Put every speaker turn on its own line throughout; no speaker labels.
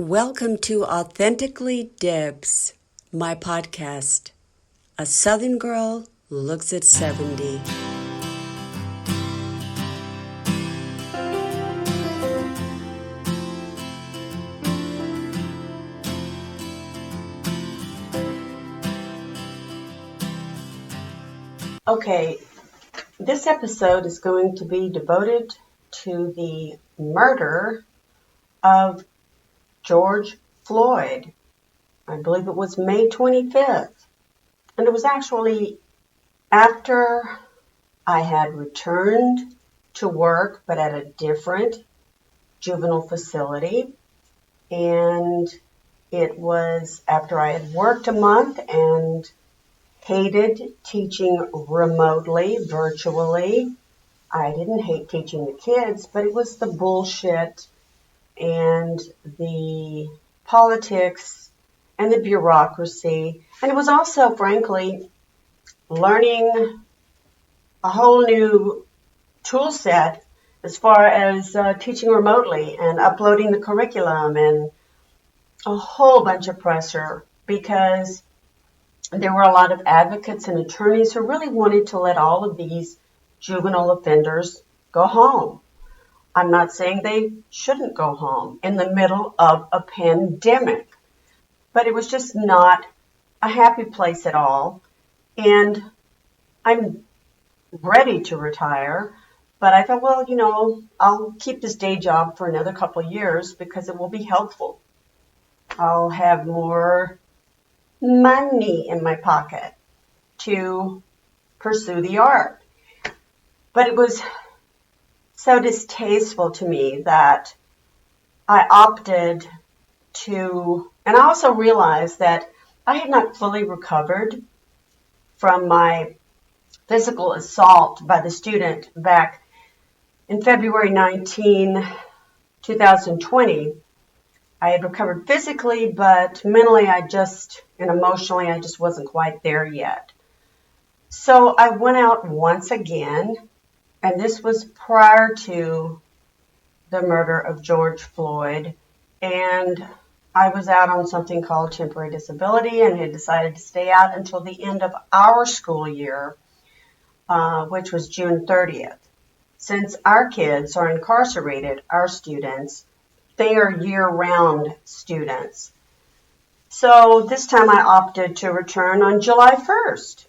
Welcome to Authentically, Debz, my podcast. A Southern girl looks at 70. Okay, this episode is going to be devoted to the murder of George Floyd. I believe it was May 25th. And it was actually after I had returned to work, but at a different juvenile facility. And it was after I had worked a month and hated teaching remotely, virtually. I didn't hate teaching the kids, but it was the bullshit and the politics and the bureaucracy. And it was also, frankly, learning a whole new tool set as far as teaching remotely and uploading the curriculum and a whole bunch of pressure because there were a lot of advocates and attorneys who really wanted to let all of these juvenile offenders go home. I'm not saying they shouldn't go home in the middle of a pandemic, but it was just not a happy place at all. And I'm ready to retire, but I thought, well, I'll keep this day job for another couple of years because it will be helpful. I'll have more money in my pocket to pursue the art. But it was so distasteful to me that I opted to, and I also realized that I had not fully recovered from my physical assault by the student back in February 19, 2020. I had recovered physically, but mentally and emotionally I just wasn't quite there yet. So I went out once again, and this was prior to the murder of George Floyd, and I was out on something called temporary disability and had decided to stay out until the end of our school year, which was June 30th. Since our kids are incarcerated, our students, they are year-round students. So this time I opted to return on July 1st.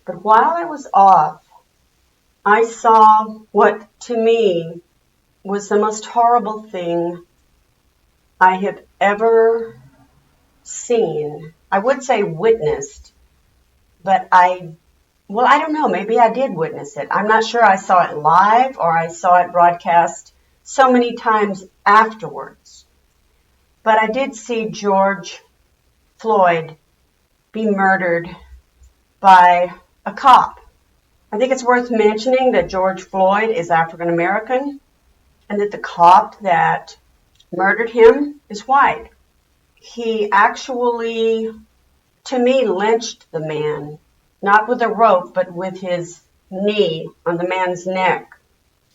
But while I was off, I saw what to me was the most horrible thing I have ever seen. I would say witnessed, but I don't know, maybe I did witness it. I'm not sure I saw it live or I saw it broadcast so many times afterwards. But I did see George Floyd be murdered by a cop. I think it's worth mentioning that George Floyd is African American and that the cop that murdered him is white. He actually, to me, lynched the man, not with a rope, but with his knee on the man's neck.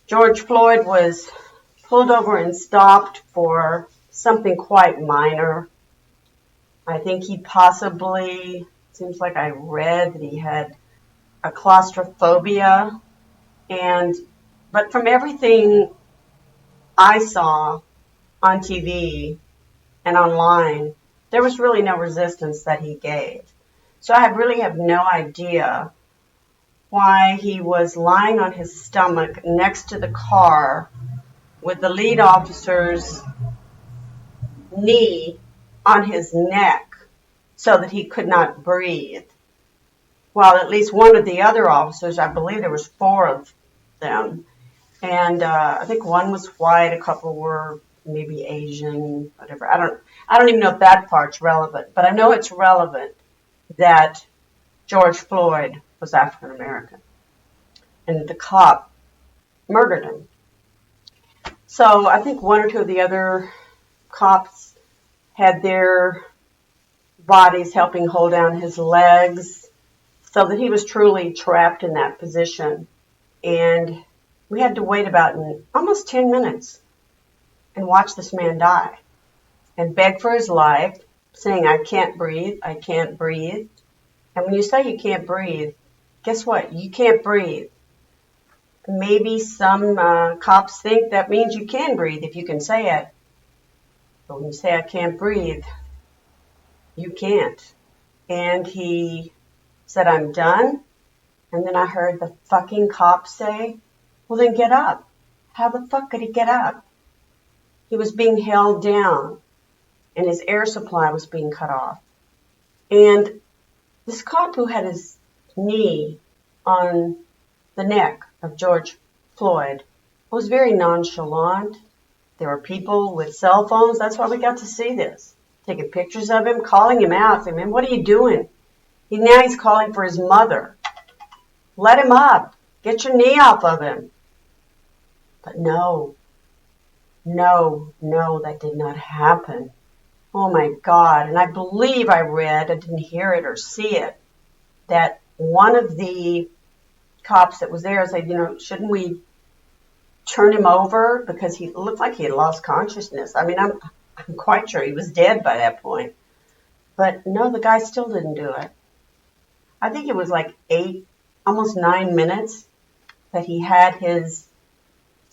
George Floyd was pulled over and stopped for something quite minor. I think he possibly, seems like I read that he had a claustrophobia, but from everything I saw on TV and online, there was really no resistance that he gave. So I really have no idea why he was lying on his stomach next to the car with the lead officer's knee on his neck so that he could not breathe. While at least one of the other officers, I believe there was 4 of them, and I think one was white, a couple were maybe Asian, whatever. I don't even know if that part's relevant, but I know it's relevant that George Floyd was African American and the cop murdered him. So I think 1 or 2 of the other cops had their bodies helping hold down his legs so that he was truly trapped in that position. And we had to wait about almost 10 minutes and watch this man die. and begged for his life, saying, I can't breathe, I can't breathe. And when you say you can't breathe, guess what? You can't breathe. Maybe some cops think that means you can breathe if you can say it. But when you say I can't breathe, you can't. And he said, I'm done. And then I heard the fucking cop say, well, then get up. How the fuck could he get up? He was being held down, and his air supply was being cut off. And this cop who had his knee on the neck of George Floyd was very nonchalant. There were people with cell phones. That's why we got to see this. Taking pictures of him, calling him out, saying, man, what are you doing? Now he's calling for his mother. Let him up. Get your knee off of him. But no, that did not happen. Oh my God. And I believe I read, I didn't hear it or see it, that one of the cops that was there said, shouldn't we turn him over? Because he looked like he had lost consciousness. I mean, I'm quite sure he was dead by that point. But no, the guy still didn't do it. I think it was like 8, almost 9 minutes that he had his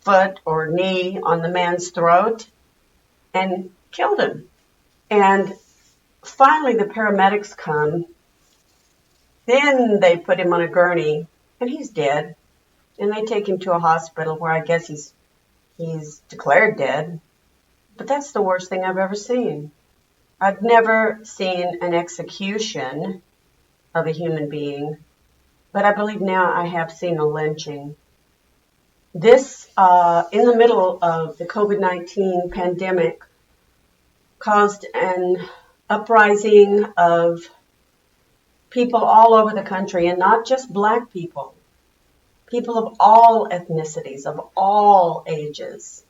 foot or knee on the man's throat and killed him. And finally the paramedics come. Then they put him on a gurney and he's dead. And they take him to a hospital where I guess he's declared dead. But that's the worst thing I've ever seen. I've never seen an execution of a human being, but I believe now I have seen a lynching. This, in the middle of the COVID-19 pandemic, caused an uprising of people all over the country, and not just black people. People of all ethnicities, of all ages,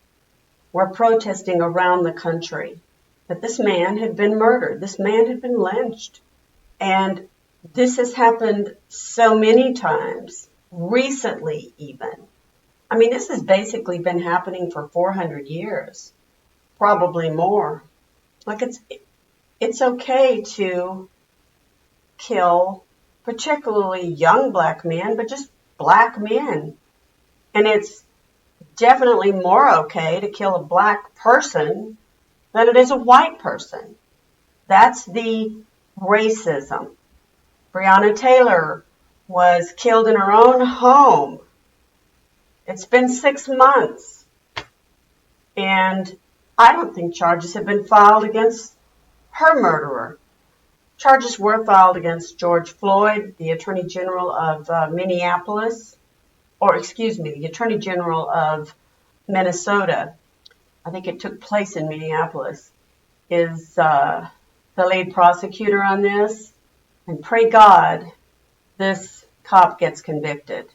were protesting around the country that this man had been murdered. This man had been lynched. And this has happened so many times, recently even. I mean, this has basically been happening for 400 years, probably more. Like it's okay to kill particularly young black men, but just black men. And it's definitely more okay to kill a black person than it is a white person. That's the racism. Breonna Taylor was killed in her own home. It's been 6 months. And I don't think charges have been filed against her murderer. Charges were filed against George Floyd, the Attorney General of Minneapolis, the Attorney General of Minnesota. I think it took place in Minneapolis, is the lead prosecutor on this. And pray God this cop gets convicted.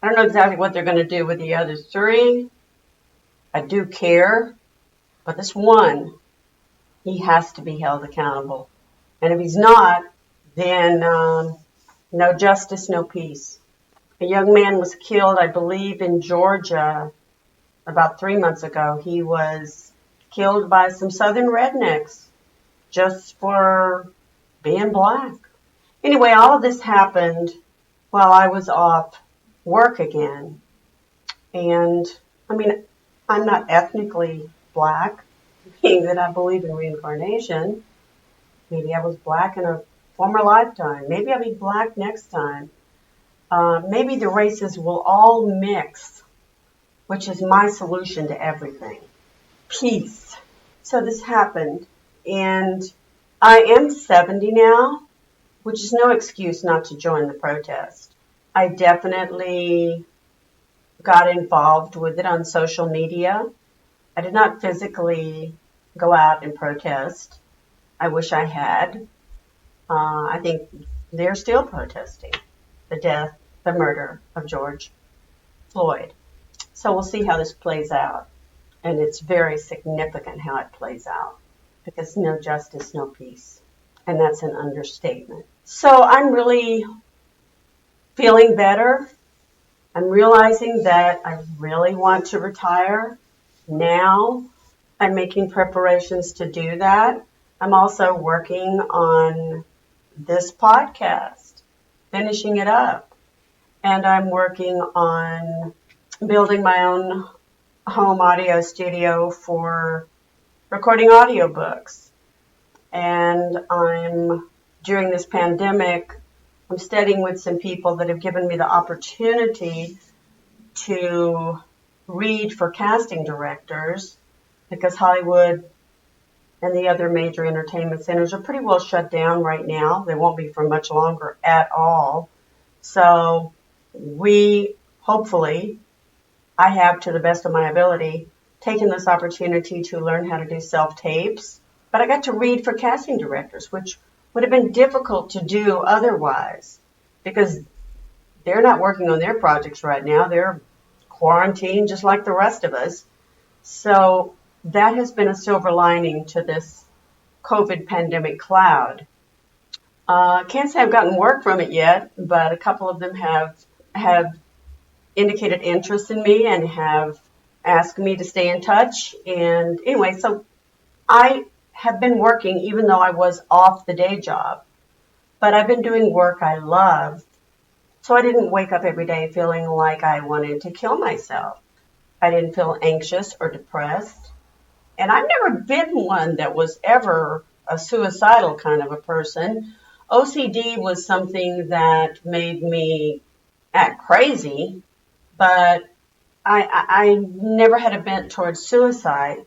I don't know exactly what they're going to do with the other 3. I do care. But this one, he has to be held accountable. And if he's not, then no justice, no peace. A young man was killed, I believe, in Georgia about 3 months ago. He was killed by some southern rednecks just for being black. Anyway, all of this happened while I was off work again. And, I mean, I'm not ethnically black, being that I believe in reincarnation. Maybe I was black in a former lifetime. Maybe I'll be black next time. Maybe the races will all mix, which is my solution to everything. Peace. So this happened, and I am 70 now, which is no excuse not to join the protest. I definitely got involved with it on social media. I did not physically go out and protest. I wish I had. I think they're still protesting the murder of George Floyd. So we'll see how this plays out. And it's very significant how it plays out, because no justice, no peace. And that's an understatement. So I'm really feeling better. I'm realizing that I really want to retire now. I'm making preparations to do that. I'm also working on this podcast, finishing it up. And I'm working on building my own home audio studio for recording audiobooks. And during this pandemic, I'm studying with some people that have given me the opportunity to read for casting directors, because Hollywood and the other major entertainment centers are pretty well shut down right now. They won't be for much longer at all. So hopefully, I have, to the best of my ability, taken this opportunity to learn how to do self-tapes. But I got to read for casting directors, which would have been difficult to do otherwise, because they're not working on their projects right now. They're quarantined just like the rest of us. So that has been a silver lining to this COVID pandemic cloud. Can't say I've gotten work from it yet, but a couple of them have indicated interest in me and have asked me to stay in touch. And anyway, so I have been working even though I was off the day job, but I've been doing work I love. So I didn't wake up every day feeling like I wanted to kill myself. I didn't feel anxious or depressed. And I've never been one that was ever a suicidal kind of a person. OCD was something that made me act crazy, but I never had a bent towards suicide.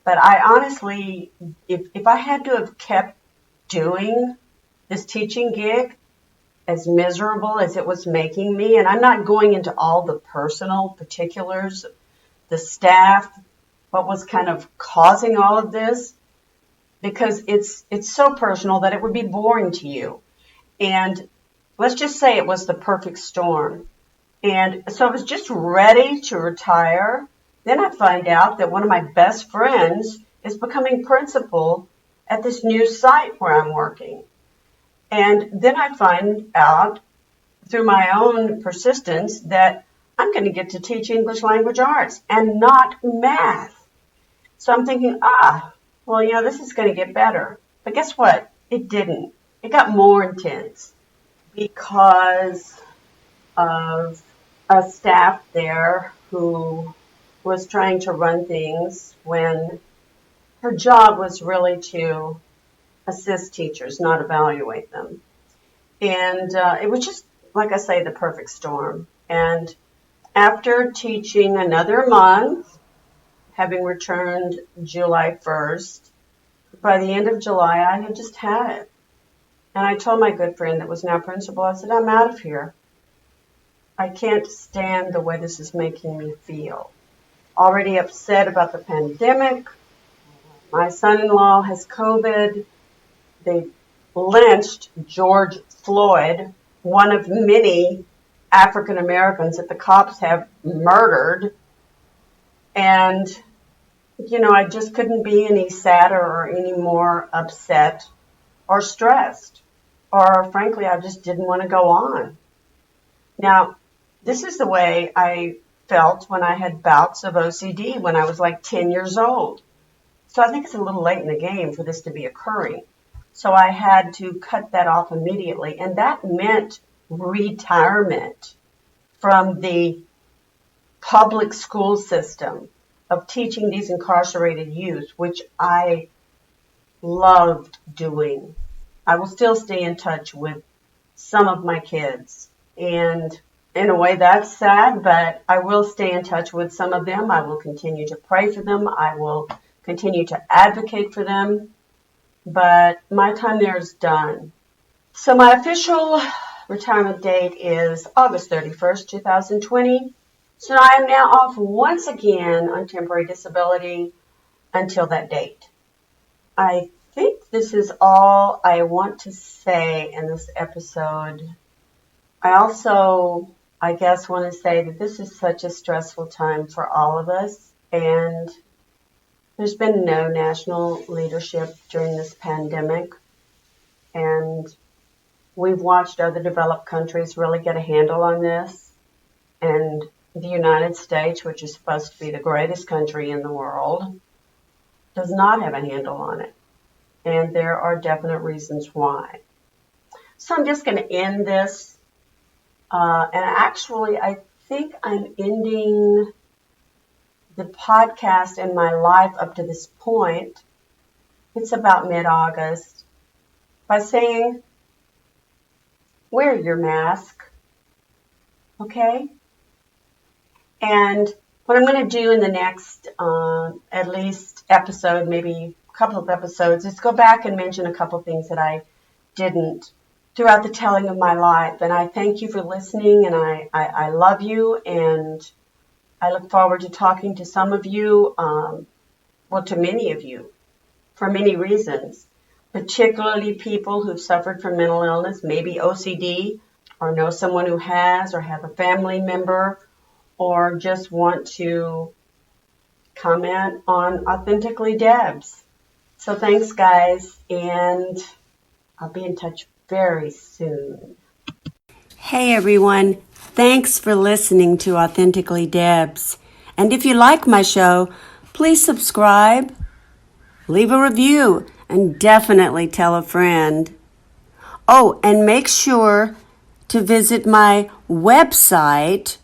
But I honestly, if I had to have kept doing this teaching gig, as miserable as it was making me, and I'm not going into all the personal particulars, the staff, what was kind of causing all of this, because it's so personal that it would be boring to you. And let's just say it was the perfect storm. And so I was just ready to retire. Then I find out that one of my best friends is becoming principal at this new site where I'm working. And then I find out through my own persistence that I'm going to get to teach English language arts and not math. So I'm thinking, well, this is going to get better. But guess what? It didn't. It got more intense because of a staff there who was trying to run things when her job was really to assist teachers, not evaluate them. And it was just, like I say, the perfect storm. And after teaching another month, having returned July 1st, by the end of July, I had just had it. And I told my good friend that was now principal, I said, I'm out of here. I can't stand the way this is making me feel. Already upset about the pandemic. My son-in-law has COVID. They lynched George Floyd, one of many African Americans that the cops have murdered. And, I just couldn't be any sadder or any more upset or stressed. Or frankly, I just didn't want to go on. Now, this is the way I felt when I had bouts of OCD when I was like 10 years old. So I think it's a little late in the game for this to be occurring. So I had to cut that off immediately. And that meant retirement from the public school system of teaching these incarcerated youth, which I loved doing. I will still stay in touch with some of my kids. And in a way, that's sad, but I will stay in touch with some of them. I will continue to pray for them. I will continue to advocate for them. But my time there is done. So my official retirement date is August 31st, 2020. So I am now off once again on temporary disability until that date. I think this is all I want to say in this episode. I also, I guess, want to say that this is such a stressful time for all of us, and there's been no national leadership during this pandemic, and we've watched other developed countries really get a handle on this, and the United States, which is supposed to be the greatest country in the world, does not have a handle on it. And there are definite reasons why. So I'm just going to end this. And actually, I think I'm ending the podcast and my life up to this point. It's about mid-August by saying, wear your mask. Okay? And what I'm going to do in the next, at least episode, maybe a couple of episodes, is go back and mention a couple things that I didn't throughout the telling of my life. And I thank you for listening, and I love you, and I look forward to talking to some of you, to many of you, for many reasons, particularly people who've suffered from mental illness, maybe OCD, or know someone who has, or have a family member, or just want to comment on Authentically Debz. So thanks, guys, and I'll be in touch very soon. Hey, everyone. Thanks for listening to Authentically Debz. And if you like my show, please subscribe, leave a review, and definitely tell a friend. Oh, and make sure to visit my website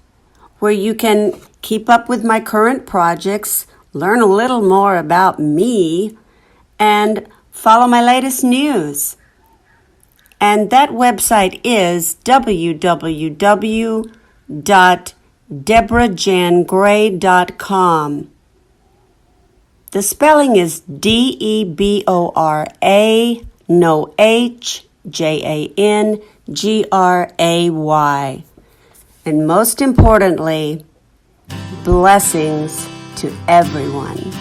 where you can keep up with my current projects, learn a little more about me, and follow my latest news. And that website is www.deborahjangray.com. The spelling is Debora, no H, Jangray. And most importantly, blessings to everyone.